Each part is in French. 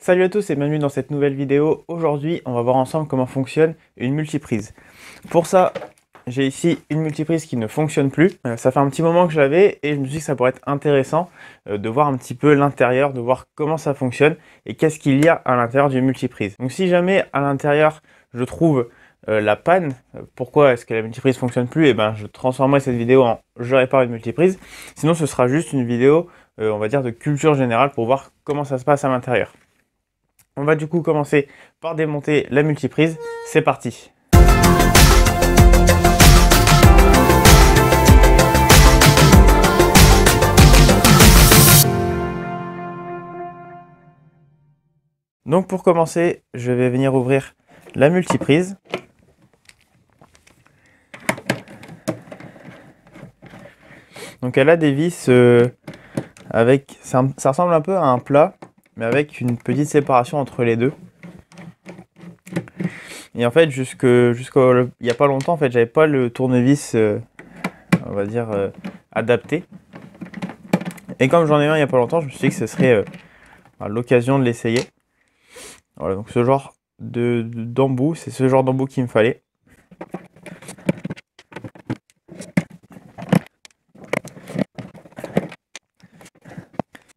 Salut à tous et bienvenue dans cette nouvelle vidéo. Aujourd'hui, on va voir ensemble comment fonctionne une multiprise. Pour ça, j'ai ici une multiprise qui ne fonctionne plus. Ça fait un petit moment que je l'avais et je me suis dit que ça pourrait être intéressant de voir un petit peu l'intérieur, de voir comment ça fonctionne et qu'est-ce qu'il y a à l'intérieur d'une multiprise. Donc si jamais à l'intérieur, je trouve la panne, pourquoi est-ce que la multiprise fonctionne plus, et ben je transformerai cette vidéo en je répare une multiprise. Sinon, ce sera juste une vidéo, on va dire, de culture générale pour voir comment ça se passe à l'intérieur. On va du coup commencer par démonter la multiprise. C'est parti. Donc pour commencer, je vais venir ouvrir la multiprise. Donc elle a des vis avec... Ça ressemble un peu à un plat, mais avec une petite séparation entre les deux. Et en fait, jusqu'à il n'y a pas longtemps, en fait, j'avais pas le tournevis, on va dire, adapté. Et comme j'en ai un il n'y a pas longtemps, je me suis dit que ce serait l'occasion de l'essayer. Voilà, donc ce genre d'embout, c'est ce genre d'embout qu'il me fallait.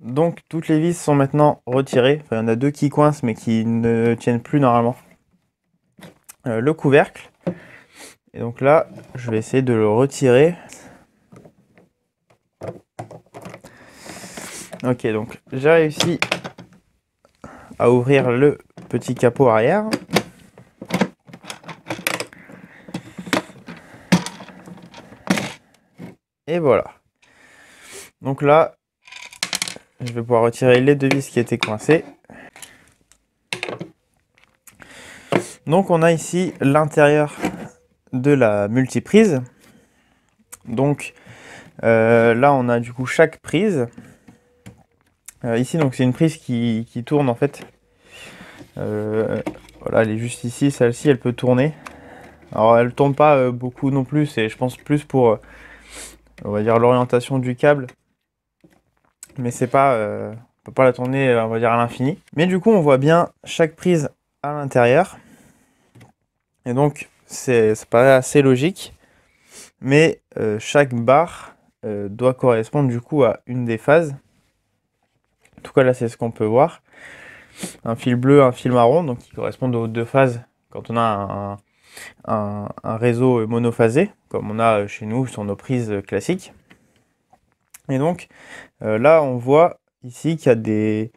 Donc toutes les vis sont maintenant retirées. Enfin, il y en a deux qui coincent mais qui ne tiennent plus normalement. Le couvercle. Et donc là, je vais essayer de le retirer. Ok, donc j'ai réussi à ouvrir le petit capot arrière. Et voilà. Donc là, je vais pouvoir retirer les deux vis qui étaient coincées. Donc on a ici l'intérieur de la multiprise. Donc là on a du coup chaque prise. Ici donc c'est une prise qui tourne en fait. Voilà, elle est juste ici, celle-ci elle peut tourner. Alors elle tourne pas beaucoup non plus, c'est je pense plus pour on va dire l'orientation du câble. Mais c'est pas on peut pas la tourner on va dire à l'infini. Mais du coup on voit bien chaque prise à l'intérieur. Et donc, ça paraît assez logique, mais chaque barre doit correspondre du coup à une des phases. En tout cas, là, c'est ce qu'on peut voir. Un fil bleu, un fil marron, donc qui correspondent aux deux phases quand on a un réseau monophasé, comme on a chez nous sur nos prises classiques. Et donc, là, on voit ici qu'il y a des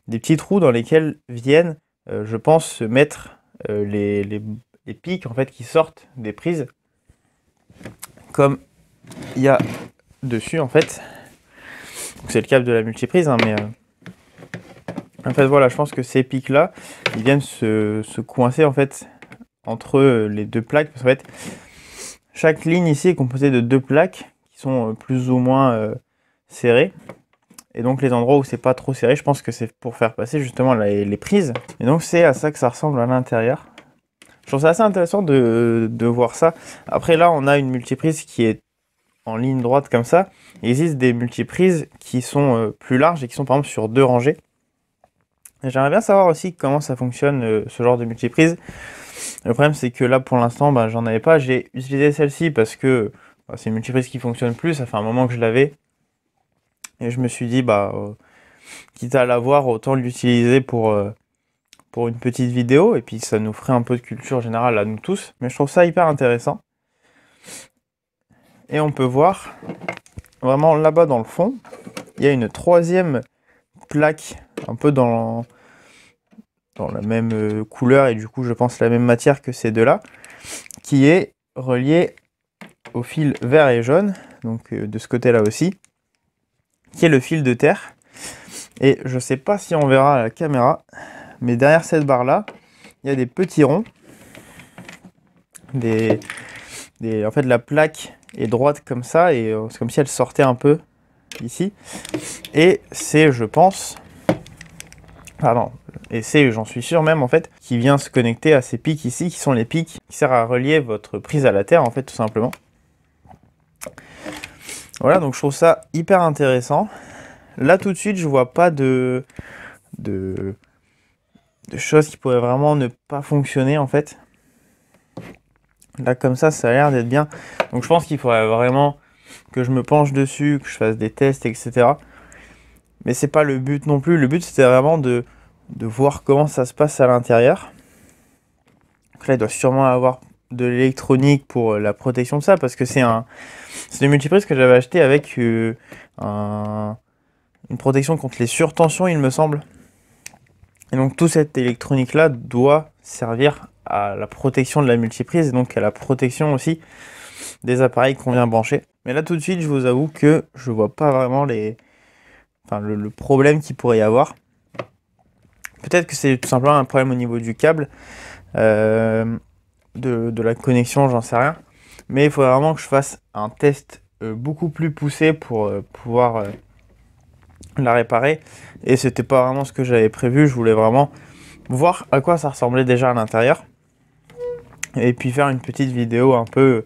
petits trous dans lesquels viennent, je pense, se mettre les pics en fait qui sortent des prises comme il y a dessus en fait. C'est le câble de la multiprise hein, mais en fait voilà, je pense que ces pics là ils viennent se coincer en fait entre les deux plaques parce qu'en fait chaque ligne ici est composée de deux plaques qui sont plus ou moins serrées. Et donc les endroits où c'est pas trop serré, je pense que c'est pour faire passer justement les prises. Et donc c'est à ça que ça ressemble à l'intérieur. Je trouve ça assez intéressant de voir ça. Après là, on a une multiprise qui est en ligne droite comme ça. Il existe des multiprises qui sont plus larges et qui sont par exemple sur deux rangées. J'aimerais bien savoir aussi comment ça fonctionne ce genre de multiprise. Le problème c'est que là pour l'instant, j'en avais pas. J'ai utilisé celle-ci parce que c'est une multiprise qui fonctionne plus. Ça fait un moment que je l'avais. Et je me suis dit, quitte à l'avoir, autant l'utiliser pour une petite vidéo, et puis ça nous ferait un peu de culture générale à nous tous. Mais je trouve ça hyper intéressant. Et on peut voir, vraiment là-bas dans le fond, il y a une troisième plaque, un peu dans la même couleur, et du coup je pense la même matière que ces deux-là, qui est reliée au fil vert et jaune, donc de ce côté-là aussi, qui est le fil de terre. Et je sais pas si on verra à la caméra, mais derrière cette barre là, il y a des petits ronds. En fait la plaque est droite comme ça et c'est comme si elle sortait un peu ici. Et c'est, je pense, j'en suis sûr même en fait, qui vient se connecter à ces pics ici, qui sont les pics qui servent à relier votre prise à la terre en fait tout simplement. Voilà, donc je trouve ça hyper intéressant. Là tout de suite je vois pas de choses qui pourraient vraiment ne pas fonctionner en fait. Là comme ça a l'air d'être bien. Donc je pense qu'il faudrait vraiment que je me penche dessus, que je fasse des tests, etc. Mais c'est pas le but non plus. Le but c'était vraiment de voir comment ça se passe à l'intérieur. Donc là il doit sûrement avoir de l'électronique pour la protection de ça, parce que c'est une multiprise que j'avais acheté avec une protection contre les surtensions, il me semble. Et donc toute cette électronique là doit servir à la protection de la multiprise et donc à la protection aussi des appareils qu'on vient brancher. Mais là tout de suite je vous avoue que je vois pas vraiment le problème qu'il pourrait y avoir. Peut-être que c'est tout simplement un problème au niveau du câble, de la connexion, j'en sais rien. Mais il faudrait vraiment que je fasse un test beaucoup plus poussé pour pouvoir la réparer. Et c'était pas vraiment ce que j'avais prévu. Je voulais vraiment voir à quoi ça ressemblait déjà à l'intérieur. Et puis faire une petite vidéo un peu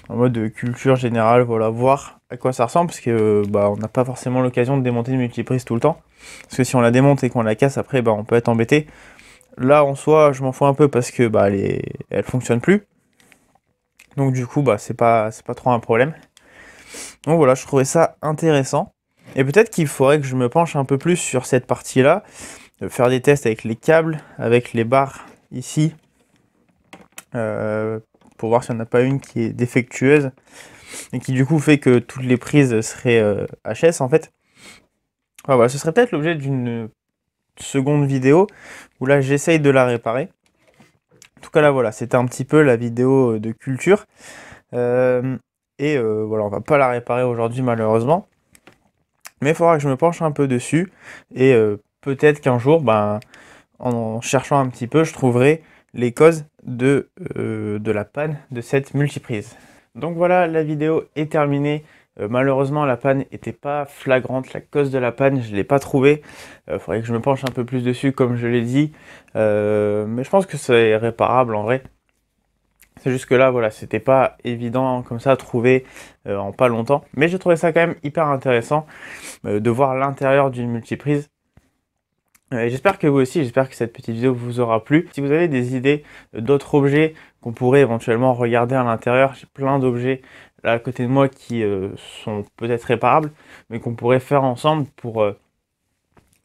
en mode culture générale, voilà, voir à quoi ça ressemble, parce que on n'a pas forcément l'occasion de démonter une multiprise tout le temps. Parce que si on la démonte et qu'on la casse après, on peut être embêté. Là en soi, je m'en fous un peu parce que elle fonctionne plus. Donc du coup, c'est pas trop un problème. Donc voilà, je trouvais ça intéressant. Et peut-être qu'il faudrait que je me penche un peu plus sur cette partie-là, faire des tests avec les câbles, avec les barres ici, pour voir s'il n'y en a pas une qui est défectueuse et qui du coup fait que toutes les prises seraient HS en fait. Enfin, voilà, ce serait peut-être l'objet d'une seconde vidéo où là j'essaye de la réparer. En tout cas là voilà, c'était un petit peu la vidéo de culture. Voilà, on va pas la réparer aujourd'hui malheureusement. Mais il faudra que je me penche un peu dessus. Et peut-être qu'un jour, en cherchant un petit peu, je trouverai les causes de la panne de cette multiprise. Donc voilà, la vidéo est terminée. Malheureusement, la panne n'était pas flagrante. La cause de la panne, je ne l'ai pas trouvée. Il faudrait que je me penche un peu plus dessus, comme je l'ai dit. Mais je pense que c'est réparable en vrai. C'est juste que là, voilà, c'était pas évident comme ça à trouver en pas longtemps. Mais j'ai trouvé ça quand même hyper intéressant de voir l'intérieur d'une multiprise. J'espère que vous aussi, j'espère que cette petite vidéo vous aura plu. Si vous avez des idées d'autres objets qu'on pourrait éventuellement regarder à l'intérieur, j'ai plein d'objets là à côté de moi qui sont peut-être réparables, mais qu'on pourrait faire ensemble pour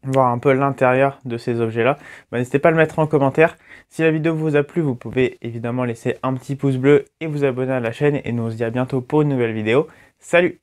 voir un peu l'intérieur de ces objets-là. N'hésitez pas à le mettre en commentaire. Si la vidéo vous a plu, vous pouvez évidemment laisser un petit pouce bleu et vous abonner à la chaîne. Et nous on se dit à bientôt pour une nouvelle vidéo. Salut!